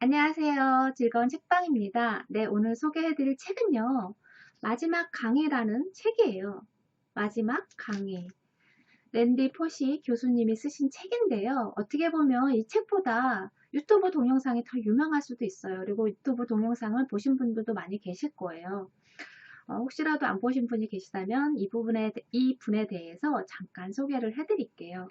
안녕하세요. 즐거운 책방입니다. 네, 오늘 소개해드릴 책은요. 마지막 강의라는 책이에요. 마지막 강의. 랜디 포시 교수님이 쓰신 책인데요. 어떻게 보면 이 책보다 유튜브 동영상이 더 유명할 수도 있어요. 그리고 유튜브 동영상을 보신 분들도 많이 계실 거예요. 혹시라도 안 보신 분이 계시다면 이 분에 대해서 잠깐 소개를 해드릴게요.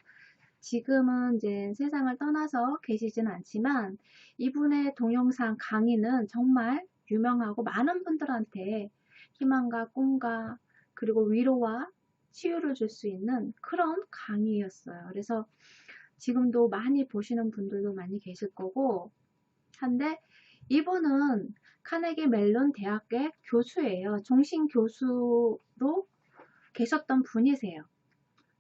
지금은 이제 세상을 떠나서 계시진 않지만 이분의 동영상 강의는 정말 유명하고 많은 분들한테 희망과 꿈과 그리고 위로와 치유를 줄 수 있는 그런 강의였어요. 그래서 지금도 많이 보시는 분들도 많이 계실 거고 한데 이분은 카네기 멜론 대학의 교수예요. 종신 교수로 계셨던 분이세요.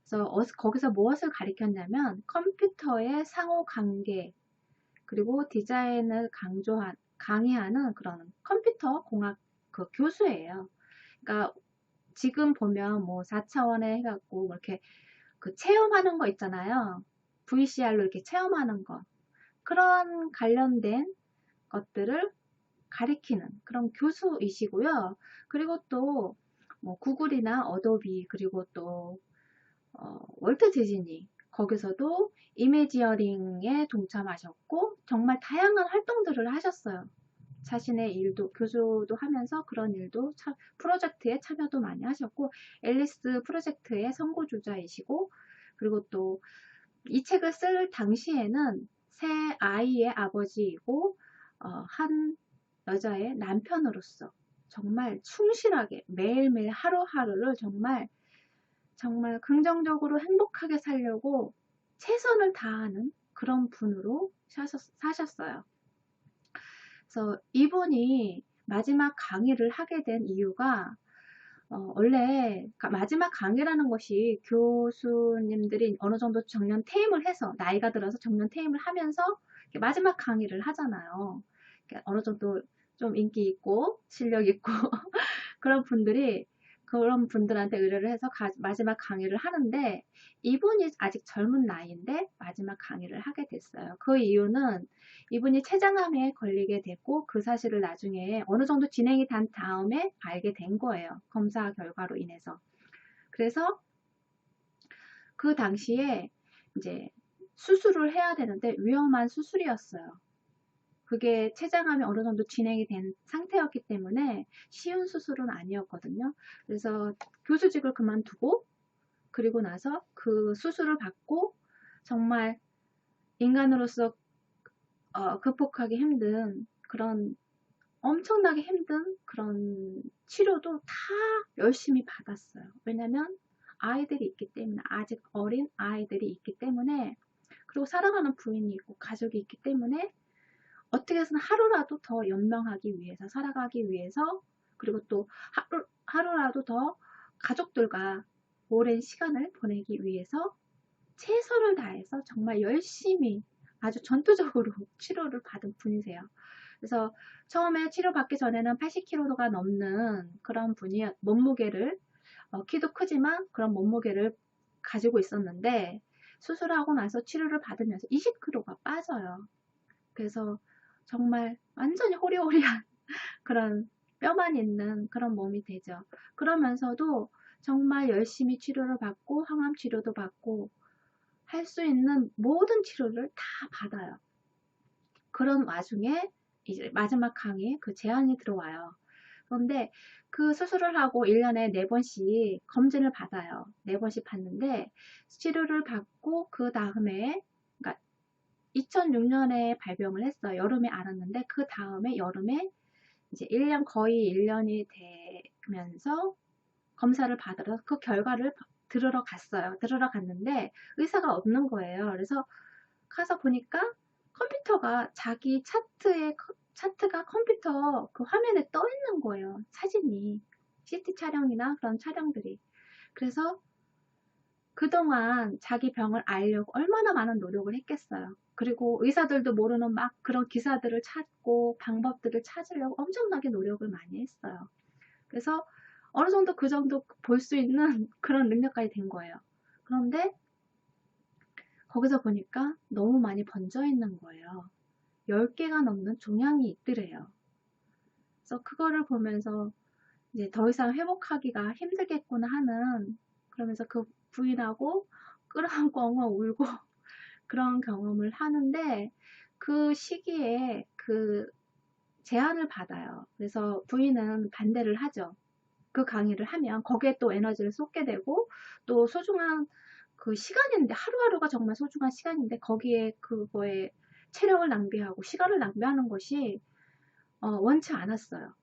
그래서 거기서 무엇을 가리켰냐면 컴퓨터의 상호관계 그리고 디자인을 강의하는 그런 컴퓨터 공학 그 교수예요. 그러니까 지금 보면 뭐 4차원에 해갖고 뭐 이렇게 그 체험하는 거 있잖아요. VCR로 이렇게 체험하는 거. 그런 관련된 것들을 가리키는 그런 교수이시고요. 그리고 또 뭐 구글이나 어도비 그리고 또 월트 디즈니 거기서도 이미지어링에 동참하셨고 정말 다양한 활동들을 하셨어요. 자신의 일도 교수도 하면서 그런 일도 프로젝트에 참여도 많이 하셨고 앨리스 프로젝트의 선구주자이시고 그리고 또 이 책을 쓸 당시에는 새 아이의 아버지이고 한 여자의 남편으로서 정말 충실하게 매일매일 하루하루를 정말 긍정적으로 행복하게 살려고 최선을 다하는 그런 분으로 사셨어요. 그래서 이분이 마지막 강의를 하게 된 이유가 원래 마지막 강의라는 것이 교수님들이 어느 정도 정년 퇴임을 해서 나이가 들어서 정년 퇴임을 하면서 마지막 강의를 하잖아요. 어느 정도 좀 인기 있고 실력 있고 그런 분들한테 의뢰를 해서 마지막 강의를 하는데 이분이 아직 젊은 나이인데 마지막 강의를 하게 됐어요. 그 이유는 이분이 췌장암에 걸리게 됐고 그 사실을 나중에 어느 정도 진행이 된 다음에 알게 된 거예요. 검사 결과로 인해서. 그래서 그 당시에 이제 수술을 해야 되는데 위험한 수술이었어요. 그게 췌장암이 어느 정도 진행이 된 상태였기 때문에 쉬운 수술은 아니었거든요. 그래서 교수직을 그만두고 그리고 나서 그 수술을 받고 정말 인간으로서 극복하기 힘든 그런 엄청나게 힘든 그런 치료도 다 열심히 받았어요. 왜냐면 아이들이 있기 때문에 아직 어린 아이들이 있기 때문에 그리고 사랑하는 부인이 있고 가족이 있기 때문에 어떻게 해서는 하루라도 더 연명하기 위해서 살아가기 위해서 그리고 또 하루라도 더 가족들과 오랜 시간을 보내기 위해서 최선을 다해서 정말 열심히 아주 전투적으로 치료를 받은 분이세요. 그래서 처음에 치료받기 전에는 80kg가 넘는 그런 분이 몸무게를 키도 크지만 그런 몸무게를 가지고 있었는데 수술하고 나서 치료를 받으면서 20kg가 빠져요. 그래서 정말 완전히 호리호리한 그런 뼈만 있는 그런 몸이 되죠. 그러면서도 정말 열심히 치료를 받고 항암 치료도 받고 할 수 있는 모든 치료를 다 받아요. 그런 와중에 이제 마지막 강의에 그 제안이 들어와요. 그런데 그 수술을 하고 1년에 4번씩 검진을 받아요. 4번씩 받는데 치료를 받고 그 다음에 그러니까 2006년에 발병을 했어요. 여름에 알았는데 그 다음에 여름에 이제 거의 1년이 되면서 검사를 받으러 그 결과를 들으러 갔어요. 들으러 갔는데 의사가 없는 거예요. 그래서 가서 보니까 컴퓨터가 자기 차트가 컴퓨터 그 화면에 떠 있는 거예요. 사진이. CT 촬영이나 그런 촬영들이. 그래서 그동안 자기 병을 알려고 얼마나 많은 노력을 했겠어요. 그리고 의사들도 모르는 막 그런 기사들을 찾고 방법들을 찾으려고 엄청나게 노력을 많이 했어요. 그래서 어느 정도 그 정도 볼 수 있는 그런 능력까지 된 거예요. 그런데 거기서 보니까 너무 많이 번져 있는 거예요. 10개가 넘는 종양이 있더래요. 그래서 그거를 보면서 이제 더 이상 회복하기가 힘들겠구나 하는, 그러면서 그 부인하고 끌어안고 엉엉 울고 그런 경험을 하는데, 그 시기에 그 제안을 받아요. 그래서 부인은 반대를 하죠. 그 강의를 하면 거기에 또 에너지를 쏟게 되고, 또 소중한 그 시간인데, 하루하루가 정말 소중한 시간인데 거기에 그거에 체력을 낭비하고 시간을 낭비하는 것이 원치 않았어요.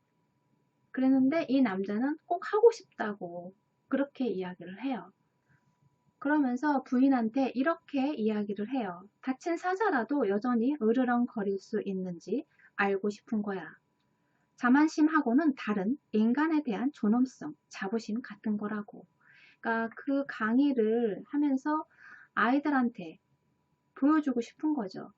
그랬는데 이 남자는 꼭 하고 싶다고 그렇게 이야기를 해요. 그러면서 부인한테 이렇게 이야기를 해요. 다친 사자라도 여전히 으르렁거릴 수 있는지 알고 싶은 거야. 자만심하고는 다른 인간에 대한 존엄성, 자부심 같은 거라고. 그러니까 그 강의를 하면서 아이들한테 보여주고 싶은 거죠.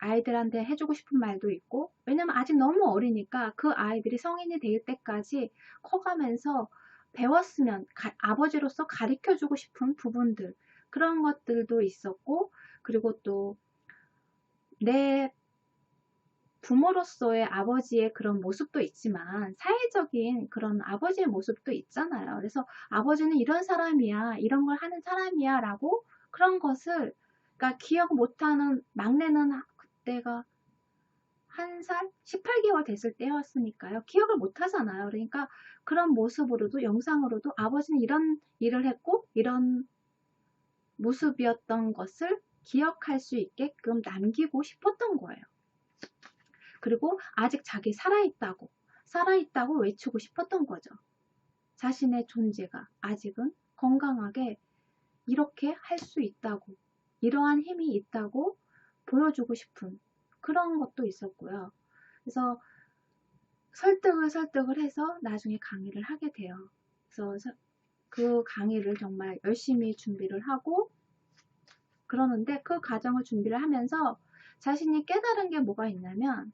아이들한테 해주고 싶은 말도 있고, 왜냐면 아직 너무 어리니까 그 아이들이 성인이 될 때까지 커가면서 배웠으면 아버지로서 가르쳐주고 싶은 부분들, 그런 것들도 있었고, 그리고 또 내 부모로서의 아버지의 그런 모습도 있지만 사회적인 그런 아버지의 모습도 있잖아요. 그래서 아버지는 이런 사람이야, 이런 걸 하는 사람이야 라고, 그런 것을, 그러니까 기억 못하는 막내는 그때가 1살? 18개월 됐을 때였으니까요. 기억을 못 하잖아요. 그러니까 그런 모습으로도, 영상으로도 아버지는 이런 일을 했고 이런 모습이었던 것을 기억할 수 있게끔 남기고 싶었던 거예요. 그리고 아직 자기 살아있다고 외치고 싶었던 거죠. 자신의 존재가 아직은 건강하게 이렇게 할 수 있다고, 이러한 힘이 있다고 보여주고 싶은 그런 것도 있었고요. 그래서 설득을 해서 나중에 강의를 하게 돼요. 그래서 그 강의를 정말 열심히 준비를 하고, 그러는데 그 과정을 준비를 하면서 자신이 깨달은 게 뭐가 있냐면,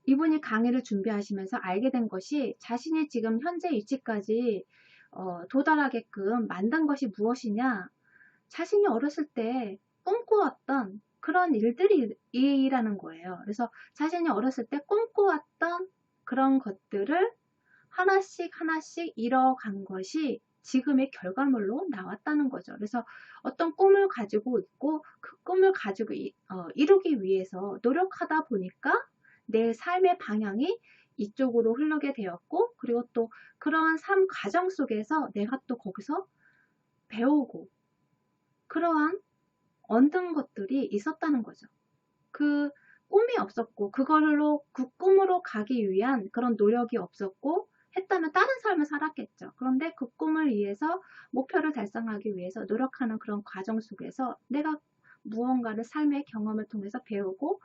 이분이 강의를 준비하시면서 알게 된 것이, 자신이 지금 현재 위치까지 도달하게끔 만든 것이 무엇이냐, 자신이 어렸을 때 꿈꾸었던 그런 일들이라는 거예요. 그래서 자신이 어렸을 때 꿈꾸었던 그런 것들을 하나씩 하나씩 이뤄간 것이 지금의 결과물로 나왔다는 거죠. 그래서 어떤 꿈을 가지고 있고 그 꿈을 가지고 이루기 위해서 노력하다 보니까 내 삶의 방향이 이쪽으로 흐르게 되었고, 그리고 또 그러한 삶 과정 속에서 내가 또 거기서 배우고 그러한 얻은 것들이 있었다는 거죠. 그 꿈이 없었고 그 꿈으로 가기 위한 그런 노력이 없었고 했다면 다른 삶을 살았겠죠. 그런데 그 꿈을 위해서, 목표를 달성하기 위해서 노력하는 그런 과정 속에서 내가 무언가를 삶의 경험을 통해서 배우고,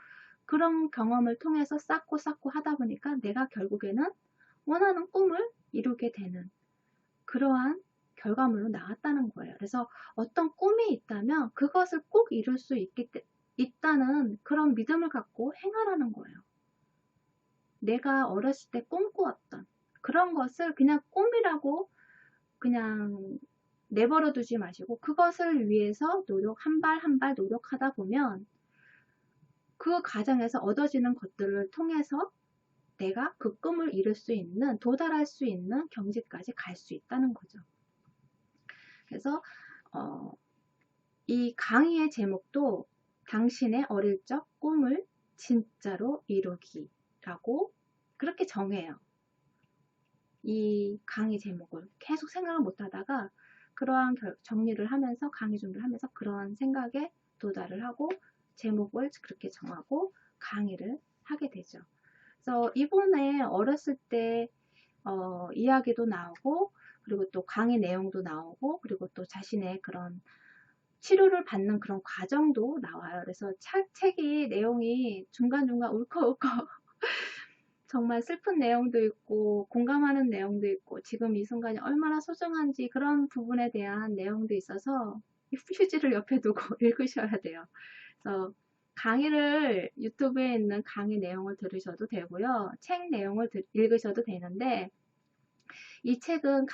그런 경험을 통해서 쌓고 하다 보니까 내가 결국에는 원하는 꿈을 이루게 되는 그러한 결과물로 나왔다는 거예요. 그래서 어떤 꿈이 있다면 그것을 꼭 이룰 수 있다는 그런 믿음을 갖고 행하라는 거예요. 내가 어렸을 때 꿈꾸었던 그런 것을 그냥 꿈이라고 그냥 내버려 두지 마시고, 그것을 위해서 한 발 한 발 노력하다 보면 그 과정에서 얻어지는 것들을 통해서 내가 그 꿈을 이룰 수 있는, 도달할 수 있는 경지까지 갈 수 있다는 거죠. 그래서 이 강의의 제목도 당신의 어릴 적 꿈을 진짜로 이루기라고 그렇게 정해요. 이 강의 제목을 계속 생각을 못 하다가 그러한 정리를 하면서, 강의 준비를 하면서 그러한 생각에 도달을 하고 제목을 그렇게 정하고 강의를 하게 되죠. 그래서 이번에 어렸을 때 이야기도 나오고, 그리고 또 강의 내용도 나오고, 그리고 또 자신의 그런 치료를 받는 그런 과정도 나와요. 그래서 책이 내용이 중간중간 울컥울컥 정말 슬픈 내용도 있고 공감하는 내용도 있고 지금 이 순간이 얼마나 소중한지 그런 부분에 대한 내용도 있어서 휴지를 옆에 두고 읽으셔야 돼요. 그래서 강의를, 유튜브에 있는 강의 내용을 들으셔도 되고요. 책 내용을 읽으셔도 되는데, 이 책은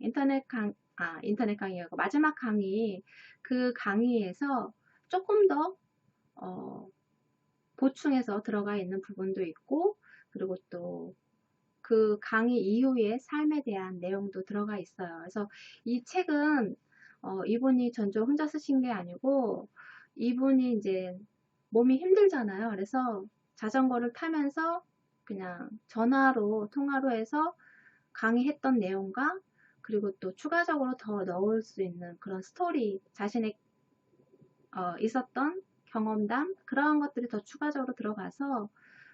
인터넷 강의하고 마지막 강의, 그 강의에서 조금 더 보충해서 들어가 있는 부분도 있고, 그리고 또 그 강의 이후의 삶에 대한 내용도 들어가 있어요. 그래서 이 책은 이분이 전적 혼자 쓰신 게 아니고 이분이 이제 몸이 힘들잖아요. 그래서 자전거를 타면서 그냥 전화로 통화로 해서 강의했던 내용과 그리고 또 추가적으로 더 넣을 수 있는 그런 스토리, 자신의 있었던 경험담, 그런 것들이 더 추가적으로 들어가서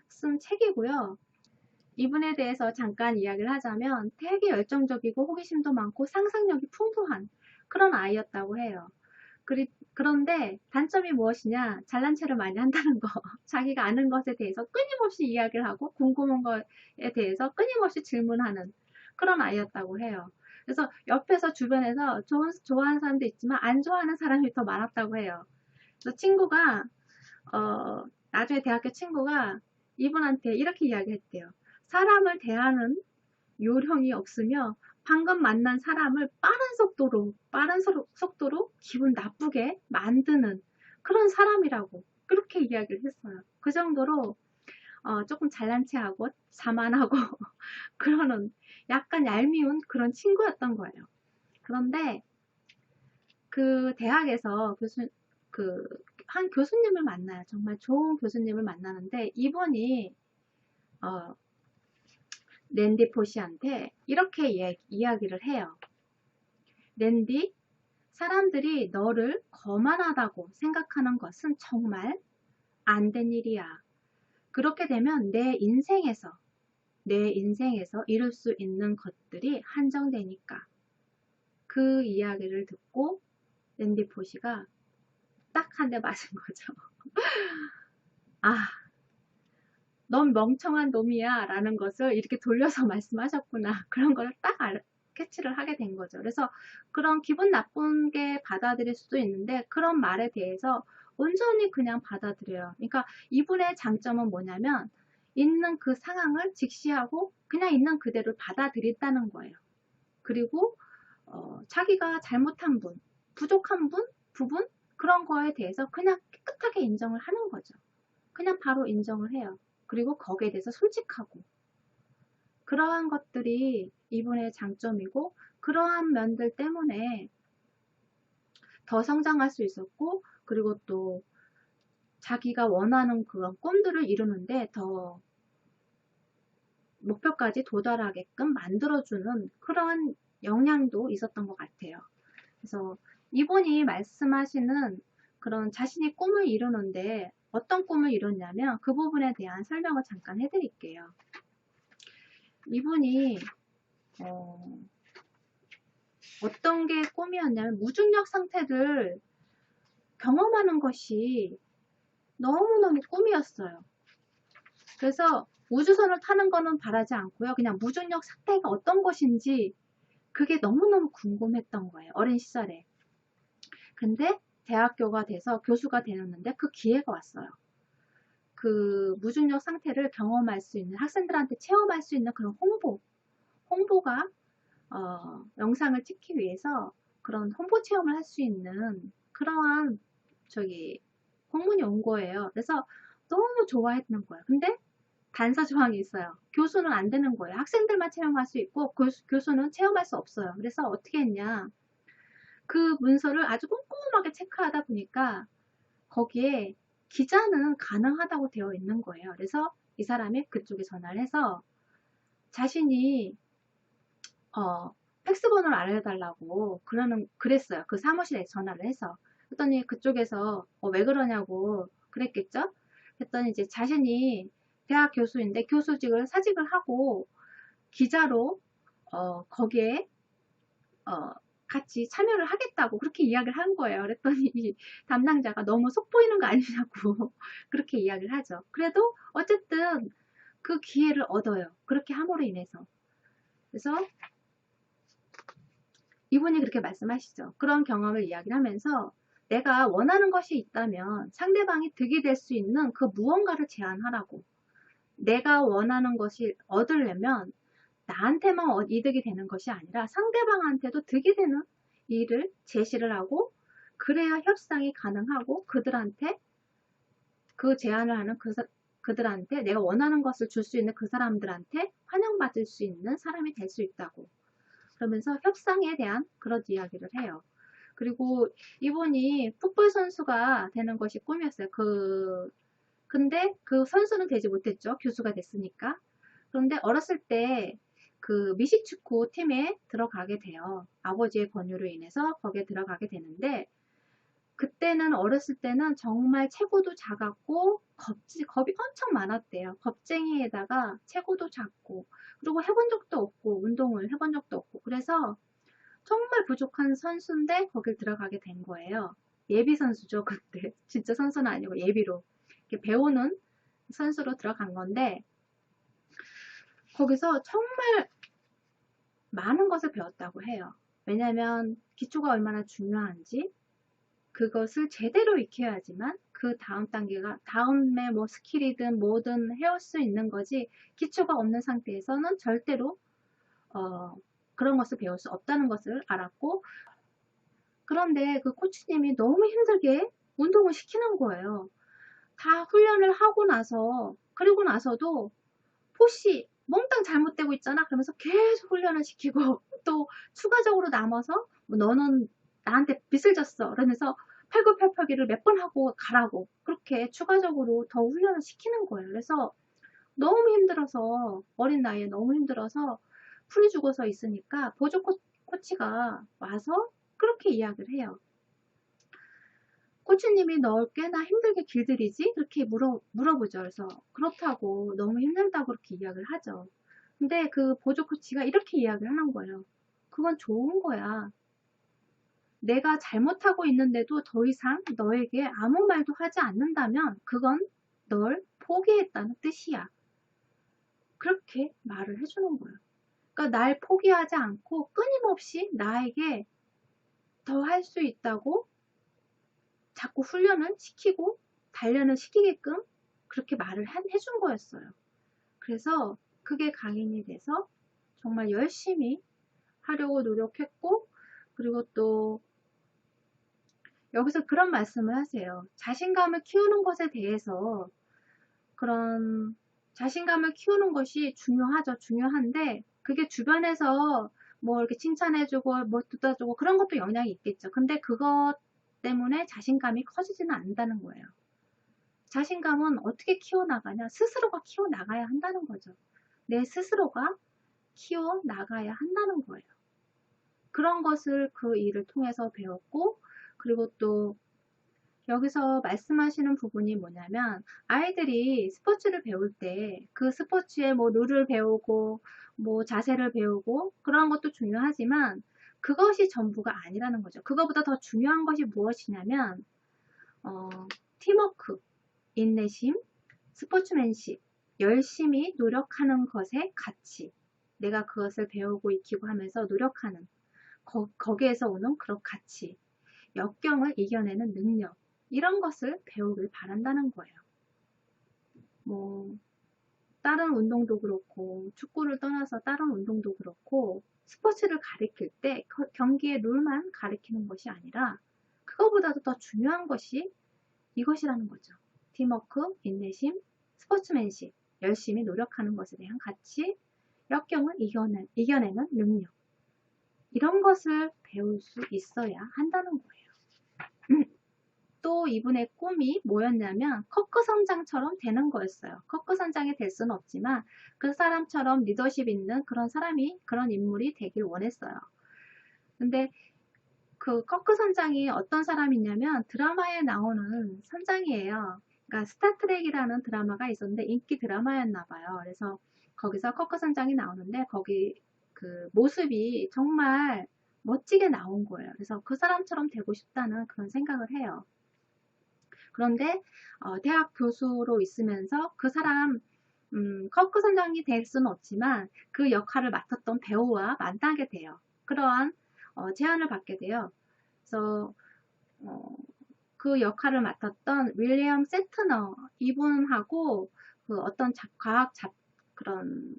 쓴 책이고요. 이분에 대해서 잠깐 이야기를 하자면 되게 열정적이고 호기심도 많고 상상력이 풍부한 그런 아이였다고 해요. 그런데 단점이 무엇이냐? 잘난 체를 많이 한다는 거. 자기가 아는 것에 대해서 끊임없이 이야기를 하고 궁금한 것에 대해서 끊임없이 질문하는 그런 아이였다고 해요. 그래서 옆에서 주변에서 좋아하는 사람도 있지만 안 좋아하는 사람이 더 많았다고 해요. 그래서 친구가 나중에 대학교 친구가 이분한테 이렇게 이야기했대요. 사람을 대하는 요령이 없으며 방금 만난 사람을 빠른 속도로 기분 나쁘게 만드는 그런 사람이라고 그렇게 이야기를 했어요. 그 정도로 조금 잘난 체하고 자만하고 그러는 약간 얄미운 그런 친구였던 거예요. 그런데 그 대학에서 한 교수님을 만나요. 정말 좋은 교수님을 만나는데 이분이 랜디 포시한테 이렇게 이야기를 해요. 랜디, 사람들이 너를 거만하다고 생각하는 것은 정말 안 된 일이야. 그렇게 되면 내 인생에서 이룰 수 있는 것들이 한정되니까. 그 이야기를 듣고 랜디 포시가 딱 한 대 맞은 거죠. 아, 넌 멍청한 놈이야 라는 것을 이렇게 돌려서 말씀하셨구나. 그런 걸 딱 캐치를 하게 된 거죠. 그래서 그런 기분 나쁜 게 받아들일 수도 있는데 그런 말에 대해서 온전히 그냥 받아들여요. 그러니까 이분의 장점은 뭐냐면 있는 그 상황을 직시하고 그냥 있는 그대로 받아들인다는 거예요. 그리고 자기가 잘못한 부족한 부분 그런 거에 대해서 그냥 깨끗하게 인정을 하는 거죠. 그냥 바로 인정을 해요. 그리고 거기에 대해서 솔직하고 그러한 것들이 이분의 장점이고 그러한 면들 때문에 더 성장할 수 있었고 그리고 또 자기가 원하는 그런 꿈들을 이루는데 더 목표까지 도달하게끔 만들어주는 그런 역량도 있었던 것 같아요. 그래서 이분이 말씀하시는 그런 자신이 꿈을 이루는데 어떤 꿈을 이뤘냐면 그 부분에 대한 설명을 잠깐 해드릴게요. 이분이 어떤 게 꿈이었냐면 무중력 상태를 경험하는 것이 너무너무 꿈이었어요. 그래서 우주선을 타는 거는 바라지 않고요. 그냥 무중력 상태가 어떤 것인지 그게 너무너무 궁금했던 거예요. 어린 시절에. 근데 대학교가 돼서 교수가 되었는데 그 기회가 왔어요. 그 무중력 상태를 경험할 수 있는 학생들한테 체험할 수 있는 그런 홍보가 영상을 찍기 위해서 그런 홍보 체험을 할 수 있는 그러한 공문이 온 거예요. 그래서 너무 좋아했는 거예요. 근데 단서 조항이 있어요. 교수는 안 되는 거예요. 학생들만 체험할 수 있고 교수는 체험할 수 없어요. 그래서 어떻게 했냐. 그 문서를 아주 꼼꼼하게 체크하다 보니까 거기에 기자는 가능하다고 되어 있는 거예요. 그래서 이 사람이 그쪽에 전화를 해서 자신이 팩스 번호를 알려달라고 그랬어요. 그 사무실에 전화를 해서. 그랬더니 그쪽에서 왜 그러냐고 그랬겠죠? 그랬더니 이제 자신이 대학 교수인데 교수직을 사직을 하고 기자로 거기에 같이 참여를 하겠다고 그렇게 이야기를 한 거예요. 그랬더니 이 담당자가 너무 속 보이는 거 아니냐고 그렇게 이야기를 하죠. 그래도 어쨌든 그 기회를 얻어요. 그렇게 함으로 인해서. 그래서 이분이 그렇게 말씀하시죠. 그런 경험을 이야기를 하면서 내가 원하는 것이 있다면 상대방이 득이 될 수 있는 그 무언가를 제안하라고. 내가 원하는 것이 얻으려면 나한테만 이득이 되는 것이 아니라 상대방한테도 득이 되는 일을 제시를 하고 그래야 협상이 가능하고 그들한테 그 제안을 하는 그들한테 내가 원하는 것을 줄 수 있는 그 사람들한테 환영받을 수 있는 사람이 될 수 있다고. 그러면서 협상에 대한 그런 이야기를 해요. 그리고 이분이 풋볼 선수가 되는 것이 꿈이었어요. 근데 그 선수는 되지 못했죠. 교수가 됐으니까. 그런데 어렸을 때 그 미식축구 팀에 들어가게 돼요. 아버지의 권유로 인해서 거기에 들어가게 되는데, 그때는 어렸을 때는 정말 체구도 작았고 겁이 엄청 많았대요. 겁쟁이에다가 체구도 작고, 그리고 해본 적도 없고 운동을 해본 적도 없고, 그래서 정말 부족한 선수인데 거길 들어가게 된 거예요. 예비 선수죠. 그때 진짜 선수는 아니고 예비로 이렇게 배우는 선수로 들어간 건데, 거기서 정말 많은 것을 배웠다고 해요. 왜냐하면 기초가 얼마나 중요한지, 그것을 제대로 익혀야지만 그 다음 단계가, 다음에 뭐 스킬이든 뭐든 해올 수 있는 거지, 기초가 없는 상태에서는 절대로 그런 것을 배울 수 없다는 것을 알았고, 그런데 그 코치님이 너무 힘들게 운동을 시키는 거예요. 다 훈련을 하고 나서, 그리고 나서도 푸시 몽땅 잘못되고 있잖아 그러면서 계속 훈련을 시키고, 또 추가적으로 남아서 뭐 너는 나한테 빚을 졌어 그러면서 팔굽혀펴기를 몇 번 하고 가라고, 그렇게 추가적으로 더 훈련을 시키는 거예요. 그래서 너무 힘들어서, 어린 나이에 너무 힘들어서 풀이 죽어서 있으니까 보조 코치가 와서 그렇게 이야기를 해요. 코치님이 널 꽤나 힘들게 길들이지? 그렇게 물어보죠. 그래서 그렇다고, 너무 힘들다고 그렇게 이야기를 하죠. 근데 그 보조 코치가 이렇게 이야기를 하는 거예요. 그건 좋은 거야. 내가 잘못하고 있는데도 더 이상 너에게 아무 말도 하지 않는다면 그건 널 포기했다는 뜻이야. 그렇게 말을 해주는 거예요. 그러니까 날 포기하지 않고 끊임없이 나에게 더 할 수 있다고 자꾸 훈련을 시키고 단련을 시키게끔 그렇게 말을 해준 거였어요. 그래서 그게 강인이 돼서 정말 열심히 하려고 노력했고, 그리고 또 여기서 그런 말씀을 하세요. 자신감을 키우는 것에 대해서, 그런 자신감을 키우는 것이 중요하죠. 중요한데 그게 주변에서 뭐 이렇게 칭찬해주고 뭐 듣다주고 그런 것도 영향이 있겠죠. 근데 그것 때문에 자신감이 커지지는 않는다는 거예요. 자신감은 어떻게 키워나가냐? 스스로가 키워나가야 한다는 거죠. 내 스스로가 키워나가야 한다는 거예요. 그런 것을 그 일을 통해서 배웠고, 그리고 또 여기서 말씀하시는 부분이 뭐냐면, 아이들이 스포츠를 배울 때 그 스포츠의 뭐 룰을 배우고 뭐 자세를 배우고 그런 것도 중요하지만 그것이 전부가 아니라는 거죠. 그거보다 더 중요한 것이 무엇이냐면 팀워크, 인내심, 스포츠맨십, 열심히 노력하는 것의 가치, 내가 그것을 배우고 익히고 하면서 노력하는 거기에서 오는 그런 가치, 역경을 이겨내는 능력, 이런 것을 배우길 바란다는 거예요. 뭐 다른 운동도 그렇고, 축구를 떠나서 다른 운동도 그렇고, 스포츠를 가리킬 때 경기의 룰만 가리키는 것이 아니라 그거보다도 더 중요한 것이 이것이라는 거죠. 팀워크, 인내심, 스포츠맨십, 열심히 노력하는 것에 대한 가치, 역경을 이겨내는 능력, 이런 것을 배울 수 있어야 한다는 거예요. 또 이분의 꿈이 뭐였냐면 커크 선장처럼 되는 거였어요. 커크 선장이 될 수는 없지만 그 사람처럼 리더십 있는 그런 사람이, 그런 인물이 되길 원했어요. 근데 그 커크 선장이 어떤 사람이냐면 드라마에 나오는 선장이에요. 그러니까 스타트랙이라는 드라마가 있었는데 인기 드라마였나 봐요. 그래서 거기서 커크 선장이 나오는데 거기 그 모습이 정말 멋지게 나온 거예요. 그래서 그 사람처럼 되고 싶다는 그런 생각을 해요. 그런데 대학 교수로 있으면서 그 사람 커크 선장이 될 수는 없지만 그 역할을 맡았던 배우와 만나게 돼요. 그러한 제안을 받게 돼요. 그래서 그 역할을 맡았던 윌리엄 세트너 이분하고 그 어떤 그런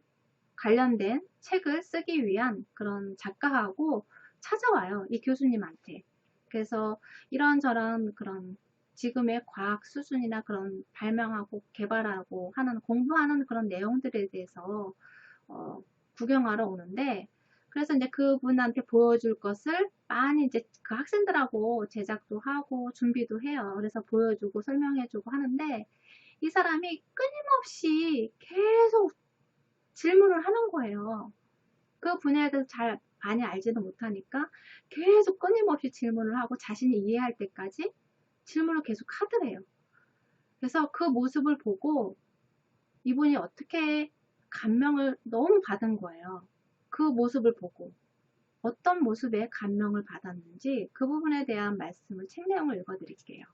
관련된 책을 쓰기 위한 그런 작가하고 찾아와요. 이 교수님한테. 그래서 이런저런 그런 지금의 과학 수준이나 그런 발명하고 개발하고 하는 공부하는 그런 내용들에 대해서 어, 구경하러 오는데, 그래서 이제 그분한테 보여줄 것을 많이 이제 그 학생들하고 제작도 하고 준비도 해요. 그래서 보여주고 설명해주고 하는데, 이 사람이 끊임없이 계속 질문을 하는 거예요. 그 분야에 대해서 잘 많이 알지도 못하니까 계속 끊임없이 질문을 하고 자신이 이해할 때까지 질문을 계속 하더래요. 그래서 그 모습을 보고 이분이 어떻게 감명을 너무 받은 거예요. 그 모습을 보고 어떤 모습에 감명을 받았는지 그 부분에 대한 말씀을 책 내용을 읽어드릴게요.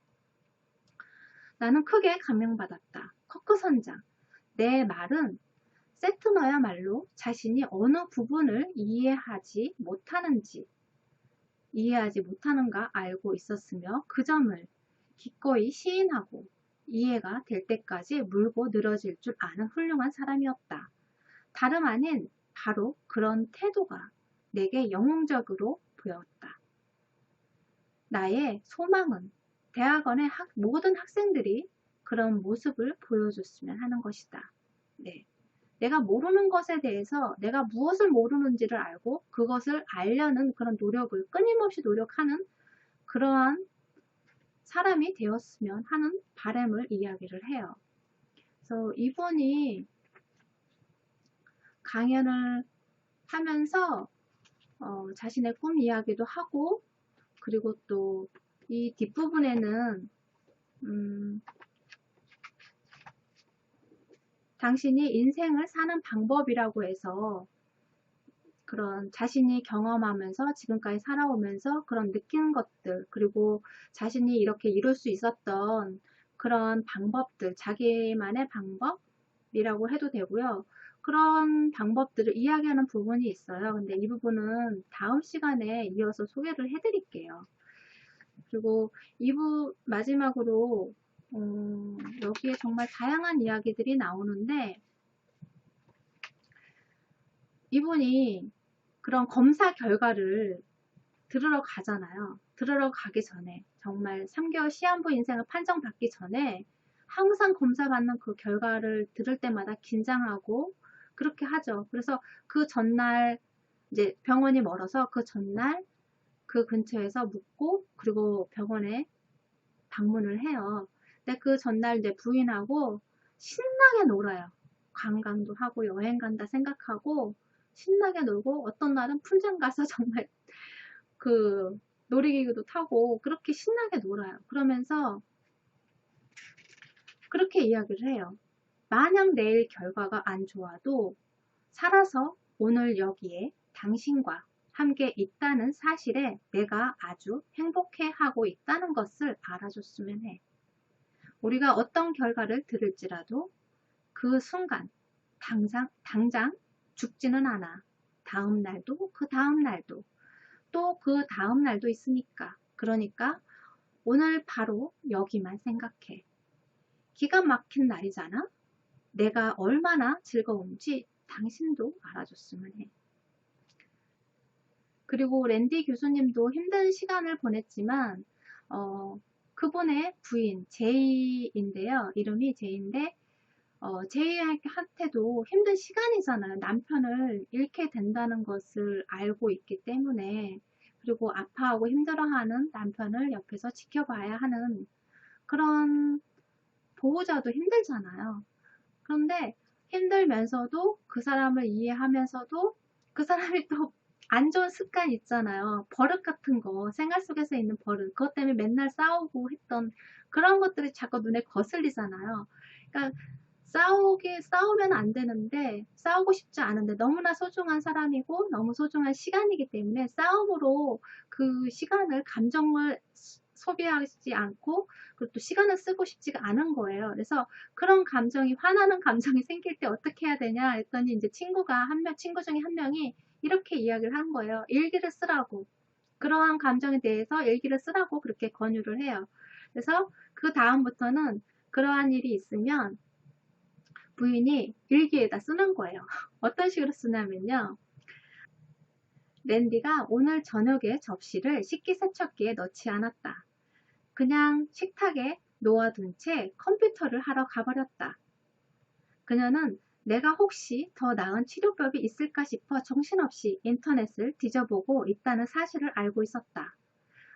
나는 크게 감명받았다. 커크 선장. 내 말은 세트너야말로 자신이 어느 부분을 이해하지 못하는가 알고 있었으며 그 점을 기꺼이 시인하고 이해가 될 때까지 물고 늘어질 줄 아는 훌륭한 사람이었다. 다름 아닌 바로 그런 태도가 내게 영웅적으로 보였다. 나의 소망은 대학원의 모든 학생들이 그런 모습을 보여줬으면 하는 것이다. 네. 내가 모르는 것에 대해서 내가 무엇을 모르는지를 알고 그것을 알려는 그런 노력을 끊임없이 노력하는 그러한 사람이 되었으면 하는 바람을 이야기를 해요. 그래서 이분이 강연을 하면서 자신의 꿈 이야기도 하고, 그리고 또 이 뒷부분에는 당신이 인생을 사는 방법이라고 해서 그런 자신이 경험하면서 지금까지 살아오면서 그런 느끼는 것들, 그리고 자신이 이렇게 이룰 수 있었던 그런 방법들, 자기만의 방법이라고 해도 되고요. 그런 방법들을 이야기하는 부분이 있어요. 근데 이 부분은 다음 시간에 이어서 소개를 해드릴게요. 그리고 2부 마지막으로 여기에 정말 다양한 이야기들이 나오는데, 이분이 그런 검사 결과를 들으러 가잖아요. 들으러 가기 전에 정말 3개월 시한부 인생을 판정받기 전에 항상 검사 받는 그 결과를 들을 때마다 긴장하고 그렇게 하죠. 그래서 그 전날 이제 병원이 멀어서 그 전날 그 근처에서 묵고 그리고 병원에 방문을 해요. 근데 그 전날 이제 부인하고 신나게 놀아요. 관광도 하고 여행 간다 생각하고 신나게 놀고, 어떤 날은 풀장 가서 정말 그 놀이기구도 타고 그렇게 신나게 놀아요. 그러면서 그렇게 이야기를 해요. 만약 내일 결과가 안 좋아도 살아서 오늘 여기에 당신과 함께 있다는 사실에 내가 아주 행복해하고 있다는 것을 알아줬으면 해. 우리가 어떤 결과를 들을지라도 그 순간 당장 죽지는 않아. 다음 날도 그 다음 날도 또 그 다음 날도 있으니까. 그러니까 오늘 바로 여기만 생각해. 기가 막힌 날이잖아. 내가 얼마나 즐거운지 당신도 알아줬으면 해. 그리고 랜디 교수님도 힘든 시간을 보냈지만 그분의 부인 제이인데요. 이름이 제이인데 제이한테도 힘든 시간이잖아요. 남편을 잃게 된다는 것을 알고 있기 때문에, 그리고 아파하고 힘들어하는 남편을 옆에서 지켜봐야 하는 그런 보호자도 힘들잖아요. 그런데 힘들면서도 그 사람을 이해하면서도 그 사람이 또 안 좋은 습관 있잖아요. 버릇 같은 거, 생활 속에서 있는 버릇, 그것 때문에 맨날 싸우고 했던 그런 것들이 자꾸 눈에 거슬리잖아요. 그러니까 싸우면 안 되는데, 싸우고 싶지 않은데 너무나 소중한 사람이고 너무 소중한 시간이기 때문에 싸움으로 그 시간을, 감정을 소비하지 않고 그리고 또 시간을 쓰고 싶지가 않은 거예요. 그래서 그런 감정이, 화나는 감정이 생길 때 어떻게 해야 되냐 했더니 이제 친구 중에 한 명이 이렇게 이야기를 한 거예요. 일기를 쓰라고. 그러한 감정에 대해서 일기를 쓰라고 그렇게 권유를 해요. 그래서 그 다음부터는 그러한 일이 있으면 부인이 일기에다 쓰는 거예요. 어떤 식으로 쓰냐면요. 랜디가 오늘 저녁에 접시를 식기세척기에 넣지 않았다. 그냥 식탁에 놓아둔 채 컴퓨터를 하러 가버렸다. 그녀는 내가 혹시 더 나은 치료법이 있을까 싶어 정신없이 인터넷을 뒤져보고 있다는 사실을 알고 있었다.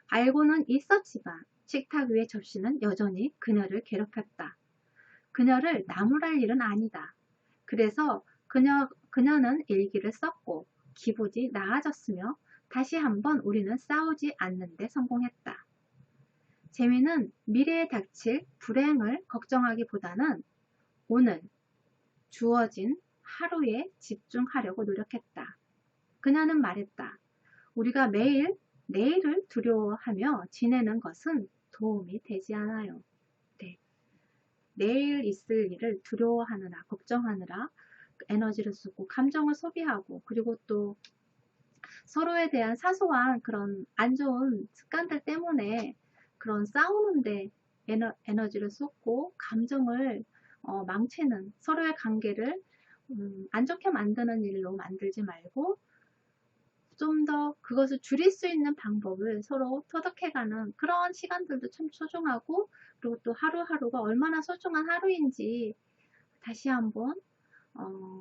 알고는 있었지만 식탁 위의 접시는 여전히 그녀를 괴롭혔다. 그녀를 나무랄 일은 아니다. 그래서 그녀는 일기를 썼고 기분이 나아졌으며 다시 한번 우리는 싸우지 않는 데 성공했다. 재미는 미래에 닥칠 불행을 걱정하기보다는 오늘 주어진 하루에 집중하려고 노력했다. 그녀는 말했다. 우리가 매일 내일을 두려워하며 지내는 것은 도움이 되지 않아요. 네. 내일 있을 일을 두려워하느라 걱정하느라 에너지를 쓰고 감정을 소비하고 그리고 또 서로에 대한 사소한 그런 안 좋은 습관들 때문에 그런 싸우는데 에너지를 쏟고 감정을 망치는 서로의 관계를 안 좋게 만드는 일로 만들지 말고 좀 더 그것을 줄일 수 있는 방법을 서로 터득해가는 그런 시간들도 참 소중하고 그리고 또 하루하루가 얼마나 소중한 하루인지 다시 한번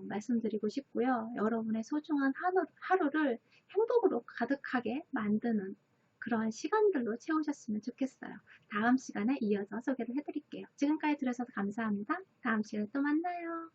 말씀드리고 싶고요. 여러분의 소중한 하루를 행복으로 가득하게 만드는 그런 시간들로 채우셨으면 좋겠어요. 다음 시간에 이어서 소개를 해드릴게요. 지금까지 들으셔서 감사합니다. 다음 시간에 또 만나요.